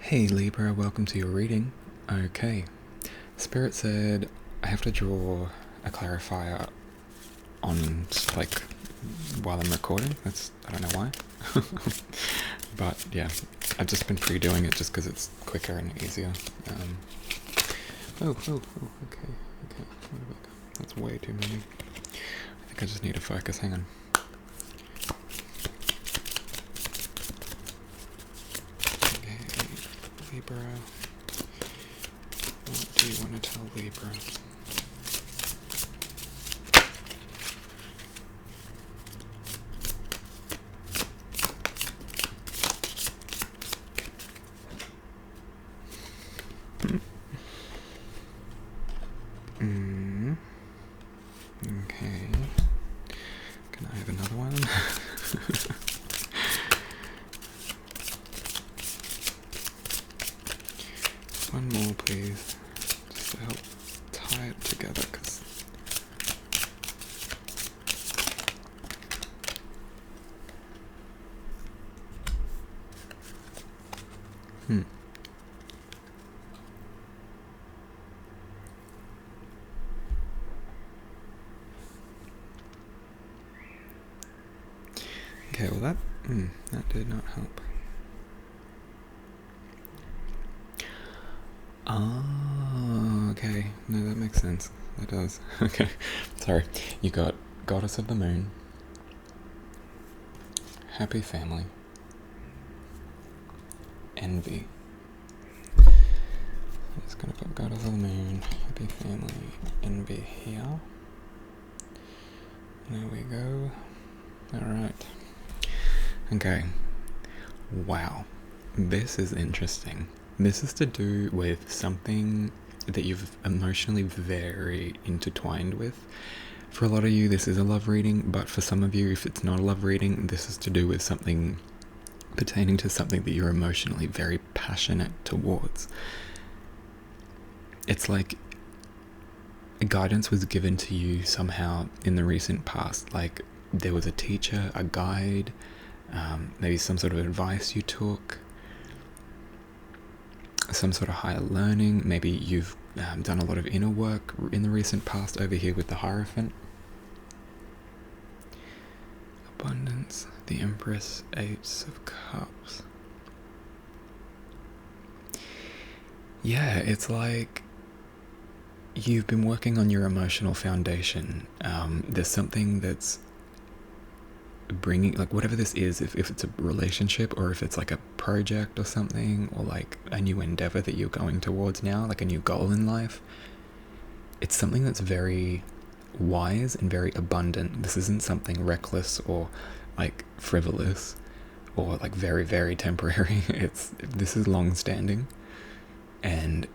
Hey Libra, welcome to your reading. Okay, Spirit said I have to draw a clarifier on, like, while I'm recording. I don't know why. But yeah, I've just been free doing it just because it's quicker and easier. Okay. That's way too many. I think I just need to focus, hang on. Libra, what do you want to tell Libra? Okay. Can I have another one? One more, please, just to help tie it together, because Okay, well that did not help. Oh, okay. No, that makes sense. That does. Okay. Sorry. You got Goddess of the Moon, Happy Family, Envy. I'm just gonna put Goddess of the Moon, Happy Family, Envy here. There we go. Alright. Okay. Wow. This is interesting. This is to do with something that you've emotionally very intertwined with. For a lot of you, this is a love reading, but for some of you, if it's not a love reading, this is to do with something pertaining to something that you're emotionally very passionate towards. It's like guidance was given to you somehow in the recent past, like there was a teacher, a guide, maybe some sort of advice you took, some sort of higher learning. Maybe you've done a lot of inner work in the recent past over here with the Hierophant. Abundance, the Empress, Ace of Cups. Yeah, it's like you've been working on your emotional foundation. There's something that's bringing, like, whatever this is, if it's a relationship or if it's like a project or something, or like a new endeavor that you're going towards now, like a new goal in life, it's something that's very wise and very abundant. This isn't something reckless or like frivolous or like very, very temporary. This is long standing, and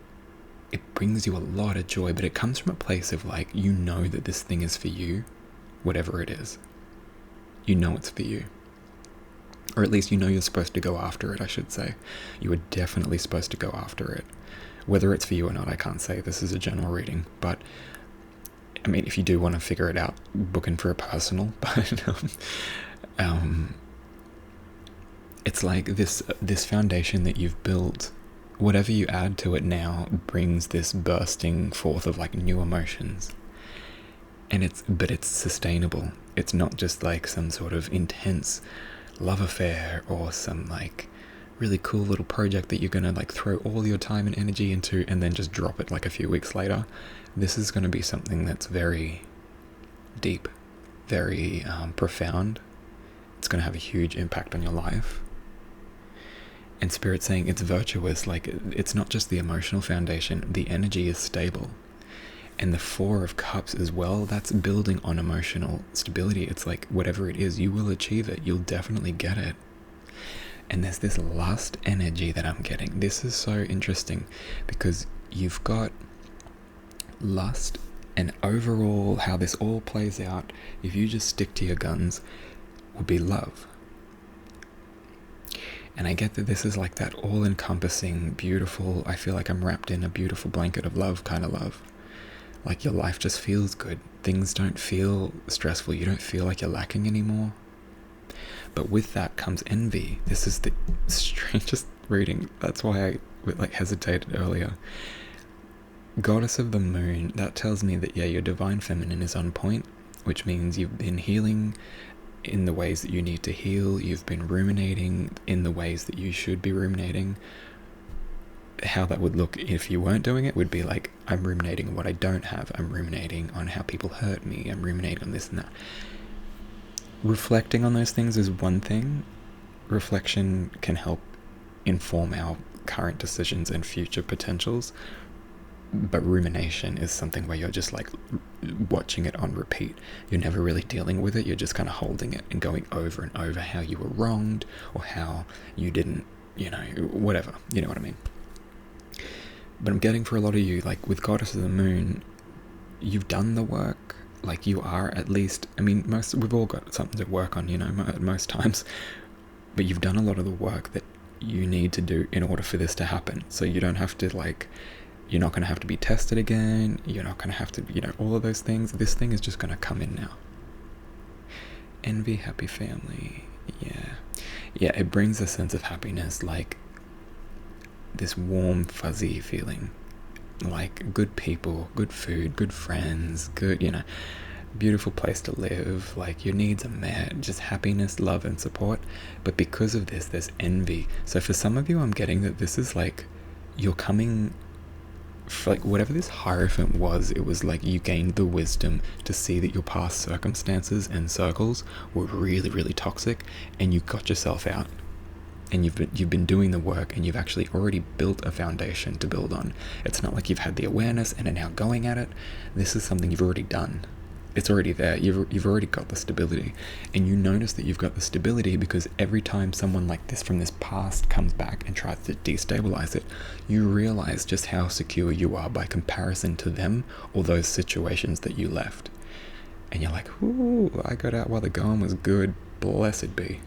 it brings you a lot of joy, but it comes from a place of like, you know that this thing is for you, whatever it is. You know it's for you. Or at least you know you're supposed to go after it, I should say. You are definitely supposed to go after it. Whether it's for you or not, I can't say. This is a general reading. But, I mean, if you do want to figure it out, book in for a personal. But it's like this foundation that you've built, whatever you add to it now brings this bursting forth of like new emotions. But it's sustainable. It's not just like some sort of intense love affair or some like really cool little project that you're gonna like throw all your time and energy into and then just drop it like a few weeks later. This is gonna be something that's very deep, very profound. It's gonna have a huge impact on your life. And Spirit's saying it's virtuous. Like, it's not just the emotional foundation, the energy is stable. And the Four of Cups as well, that's building on emotional stability. It's like, whatever it is, you will achieve it. You'll definitely get it. And there's this lust energy that I'm getting. This is so interesting because you've got lust, and overall how this all plays out, if you just stick to your guns, would be love. And I get that this is like that all-encompassing, beautiful, I feel like I'm wrapped in a beautiful blanket of love kind of love. Like your life just feels good. Things don't feel stressful. You don't feel like you're lacking anymore. But with that comes envy. This is the strangest reading. That's why I like hesitated earlier. Goddess of the Moon, that tells me that, yeah, your divine feminine is on point, which means you've been healing in the ways that you need to heal. You've been ruminating in the ways that you should be ruminating. How that would look if you weren't doing it would be like, I'm ruminating on what I don't have. I'm ruminating on how people hurt me. I'm ruminating on this and that. Reflecting on those things is one thing. Reflection can help inform our current decisions and future potentials. But rumination is something where you're just like watching it on repeat. You're never really dealing with it. You're just kind of holding it and going over and over how you were wronged or how you didn't, whatever. You know what I mean? But I'm getting for a lot of you, like with Goddess of the Moon, you've done the work. Like you are at least, we've all got something to work on, at most times. But you've done a lot of the work that you need to do in order for this to happen. So you don't have to you're not going to have to be tested again. You're not going to have to, all of those things. This thing is just going to come in now. Envy, happy family. Yeah, it brings a sense of happiness, like this warm, fuzzy feeling. Like good people, good food, good friends, good, beautiful place to live. Like your needs are met, just happiness, love, and support. But because of this, there's envy. So for some of you, I'm getting that this is like you're coming... like whatever this Hierophant was, it was like you gained the wisdom to see that your past circumstances and circles were really, really toxic, and you got yourself out, and you've been doing the work, and you've actually already built a foundation to build on. It's not like you've had the awareness and are now going at it. This is something you've already done. It's already there. You've already got the stability, and you notice that you've got the stability because every time someone like this from this past comes back and tries to destabilize it, you realize just how secure you are by comparison to them or those situations that you left. And you're like, ooh, I got out while the going was good. Blessed be.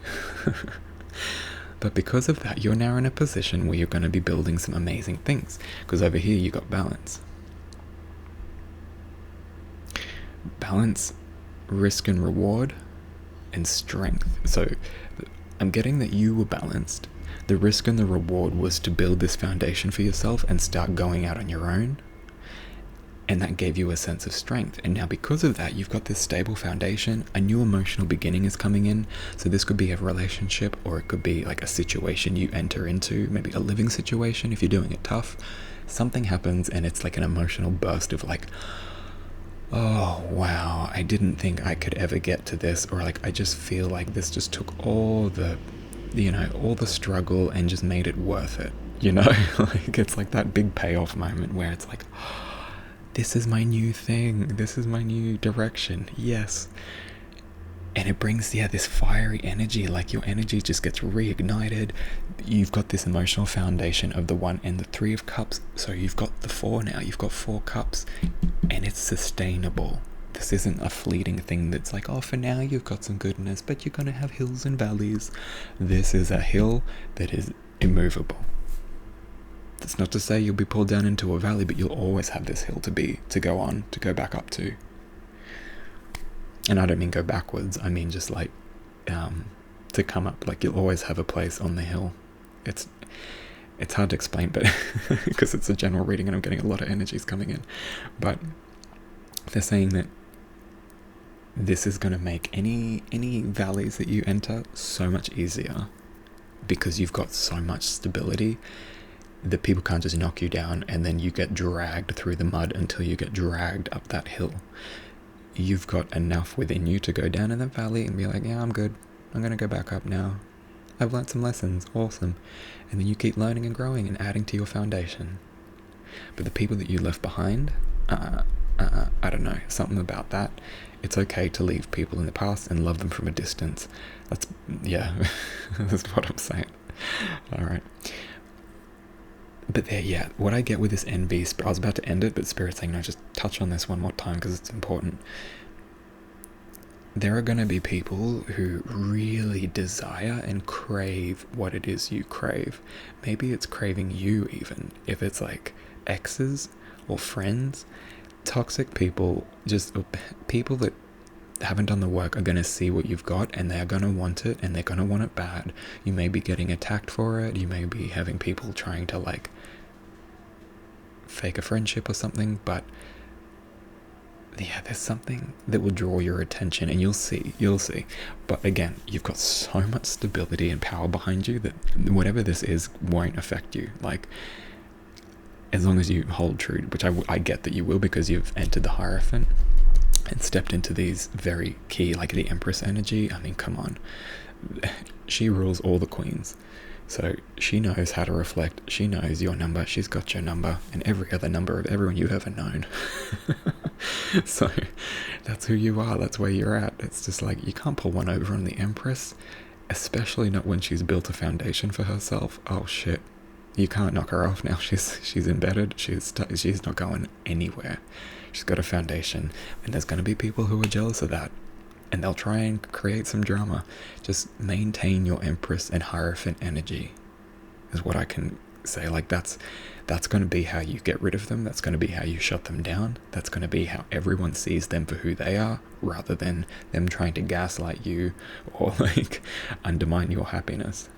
But because of that, you're now in a position where you're going to be building some amazing things, because over here you got balance. Balance, risk and reward, and strength. So I'm getting that you were balanced. The risk and the reward was to build this foundation for yourself and start going out on your own. And that gave you a sense of strength. And now because of that, you've got this stable foundation. A new emotional beginning is coming in. So this could be a relationship, or it could be like a situation you enter into, maybe a living situation if you're doing it tough. Something happens and it's like an emotional burst of like, oh wow, I didn't think I could ever get to this, or like I just feel like this just took all the struggle and just made it worth it, like it's like that big payoff moment where it's like, oh, this is my new thing, this is my new direction, yes. And it brings, this fiery energy, like your energy just gets reignited. You've got this emotional foundation of the 1 and the 3 of cups. So you've got the 4 now. You've got 4 cups. And it's sustainable. This isn't a fleeting thing that's like, oh, for now you've got some goodness, but you're going to have hills and valleys. This is a hill that is immovable. That's not to say you'll be pulled down into a valley, but you'll always have this hill to go on, to go back up to. And I don't mean go backwards, I mean just like to come up. Like you'll always have a place on the hill. It's hard to explain, but because it's a general reading and I'm getting a lot of energies coming in. But they're saying that this is going to make any valleys that you enter so much easier because you've got so much stability that people can't just knock you down and then you get dragged through the mud until you get dragged up that hill. You've got enough within you to go down in the valley and be like, yeah, I'm good. I'm going to go back up now. I've learned some lessons. Awesome. And then you keep learning and growing and adding to your foundation. But the people that you left behind, I don't know, something about that. It's okay to leave people in the past and love them from a distance. That's what I'm saying. All right. But there, what I get with this envy, I was about to end it, but Spirit's saying, no, just touch on this one more time because it's important. There are going to be people who really desire and crave what it is you crave. Maybe it's craving you even, if it's like exes or friends, toxic people, just people that haven't done the work are going to see what you've got, and they're going to want it, and they're going to want it bad. You may be getting attacked for it. You may be having people trying to like fake a friendship or something, but yeah, there's something that will draw your attention, and you'll see. But again, you've got so much stability and power behind you that whatever this is won't affect you. Like, as long as you hold true, which I get that you will, because you've entered the Hierophant and stepped into these very key, like the Empress energy. I mean, come on. She rules all the queens. So she knows how to reflect. She knows your number. She's got your number and every other number of everyone you've ever known. So that's who you are. That's where you're at. It's just like, you can't pull one over on the Empress, especially not when she's built a foundation for herself. Oh shit. You can't knock her off now. She's embedded. She's not going anywhere. She's got a foundation, and there's going to be people who are jealous of that, and they'll try and create some drama. Just maintain your Empress and Hierophant energy is what I can say. Like, that's going to be how you get rid of them. That's going to be how you shut them down. That's going to be how everyone sees them for who they are, rather than them trying to gaslight you or like undermine your happiness.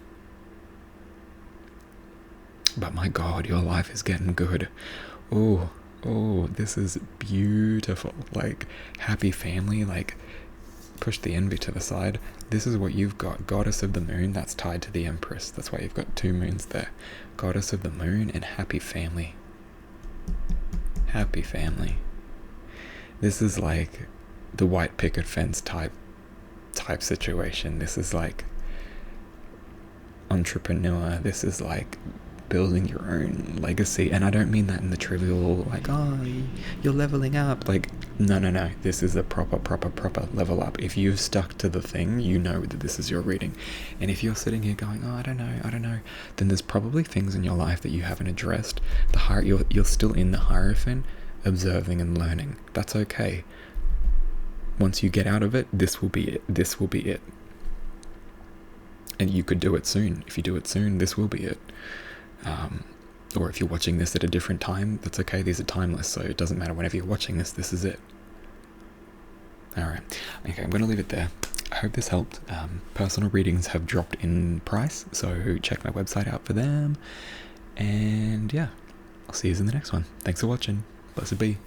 But my God, your life is getting good. Oh, this is beautiful. Like, happy family, like, push the envy to the side. This is what you've got. Goddess of the Moon, that's tied to the Empress. That's why you've got 2 moons there. Goddess of the Moon and happy family. Happy family. This is like the white picket fence type situation. This is like entrepreneur. This is like building your own legacy. And I don't mean that in the trivial, like, oh, you're leveling up. Like, no. This is a proper level up. If you've stuck to the thing, you know that this is your reading. And if you're sitting here going, oh, I don't know, then there's probably things in your life that you haven't addressed. You're still in the Hierophant, observing and learning. That's okay. Once you get out of it, this will be it. And you could do it soon. If you do it soon, this will be it. Or if you're watching this at a different time, that's okay. These are timeless, so it doesn't matter. Whenever you're watching this, this is it. Alright. Okay, I'm going to leave it there. I hope this helped. Personal readings have dropped in price, so check my website out for them. And yeah, I'll see you in the next one. Thanks for watching. Blessed be.